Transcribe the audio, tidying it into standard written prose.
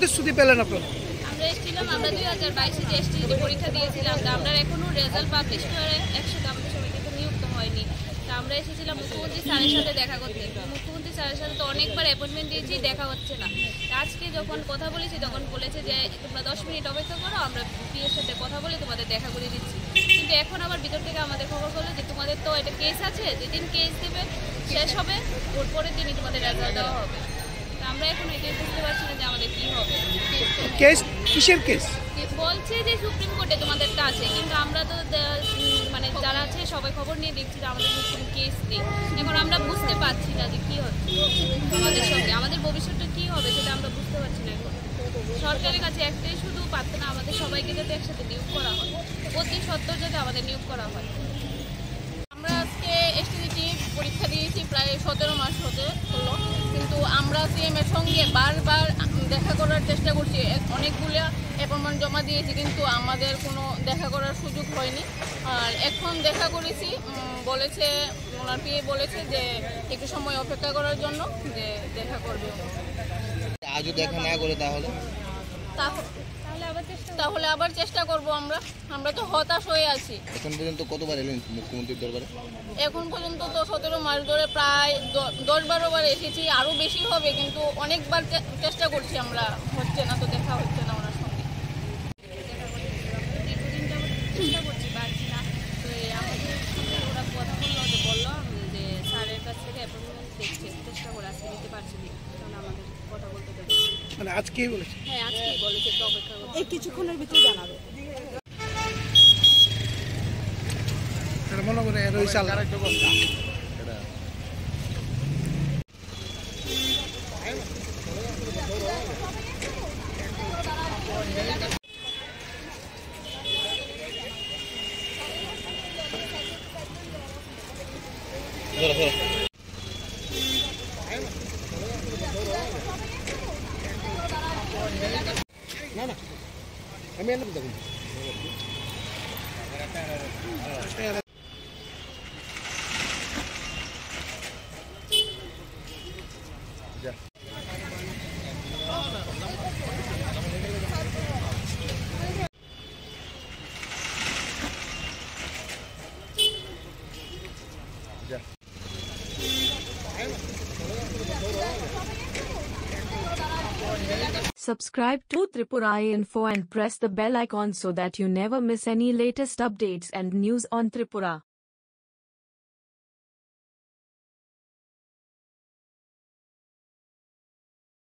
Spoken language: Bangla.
প্রতিশ্রুতি পেলেন আপনারা? আমরা এসেছিলাম, আমরা 2022 যে এসটিজি পরীক্ষা দিয়েছিলাম, আমরা এখনো রেজাল্ট পাবলিশ করে একসাথে আমাদের সবাইকে তো নিযুক্ত হয়নি। তা আমরা এসেছিলাম মুখ্যমন্ত্রী স্যারের সাথে দেখা করতে। মুখ্যমন্ত্রী স্যারের সাথে তো অনেকবার অ্যাপয়েন্টমেন্ট দিয়েছি, দেখা হচ্ছে না। আজকে যখন কথা বলেছি তখন বলেছে যে তোমরা 10 মিনিট অপেক্ষা করো, আমরা পিএর সাথে কথা বলে তোমাদের দেখা করে দিচ্ছি। কিন্তু এখন আবার ভিতর থেকে আমাদের খবর করলো যে তোমাদের তো একটা কেস আছে, যেদিন কেস দেবে শেষ হবে ওর পরের দিনই তোমাদের রেজাল্ট দেওয়া হবে। তা আমরা এখন এটাই বুঝতে পারছি না যে আমাদের কী হবে। কেস কিসের কেস? বলছে যে সুপ্রিম কোর্টে তোমাদেরটা আছে, কিন্তু আমরা তো মানে যারা আছে সবাই খবর নিয়ে দেখছি যে আমাদের কোনো কেস নেই। এখন আমরা বুঝতে পারছি না যে কী হচ্ছে আমাদের সঙ্গে, আমাদের ভবিষ্যৎটা কী হবে সেটা আমরা বুঝতে পারছি না। এখন সরকারের কাছে একটাই শুধু প্রার্থনা, আমাদের সবাইকে যাতে একসাথে নিয়োগ করা হয়, অতি সত্ত্বর যাতে আমাদের নিয়োগ করা হয়। আমরা আজকে এসটিজি পরীক্ষা দিয়েছি, প্রায় 17 মাস হলো, কিন্তু আমরা সিএমের সঙ্গে বারবার দেখা করার চেষ্টা করছি, অনেকগুলো অ্যাপয়েন্টমেন্ট জমা দিয়েছি, কিন্তু আমাদের কোনো দেখা করার সুযোগ হয়নি। আর এখন দেখা করেছি, বলেছে ওনার পিএ বলেছে যে একটু সময় অপেক্ষা করার জন্য, যে দেখা করবে। আজও দেখা না করে তাহলে আবার চেষ্টা করব। আমরা তো হতাশ হয়ে আছি। এখন পর্যন্ত কতবার এলেন মুখ্যমন্ত্রীর দরবারে? এখন পর্যন্ত তো 17 মাস ধরে প্রায় 10-12 বার এসেছি, আরও বেশি হবে, কিন্তু অনেকবার চেষ্টা করছি আমরা, হচ্ছে না, তো দেখা হচ্ছে না ওনার সঙ্গে। চেষ্টা করছি, পারছি না। তো আমাদের সঙ্গে ওরা কথা বললো যে স্যারের কাছ থেকে অ্যাপয়েন্টমেন্ট দেখছে, চেষ্টা করে আজকে নিতে পারছি না, কারণ আমাদের কথা বলতে দেবে। মানে আজকেই বলেছে? হ্যাঁ, আজকেই বলেছে, একটু অপেক্ষা করতে। এই কিছুক্ষণের ভিতরে জানাবে। মনে করে রয়েছে আল্লাহ। না না, আমি এলাম দেখুন। Subscribe to Tripura Info and press the bell icon so that you never miss any latest updates and news on Tripura.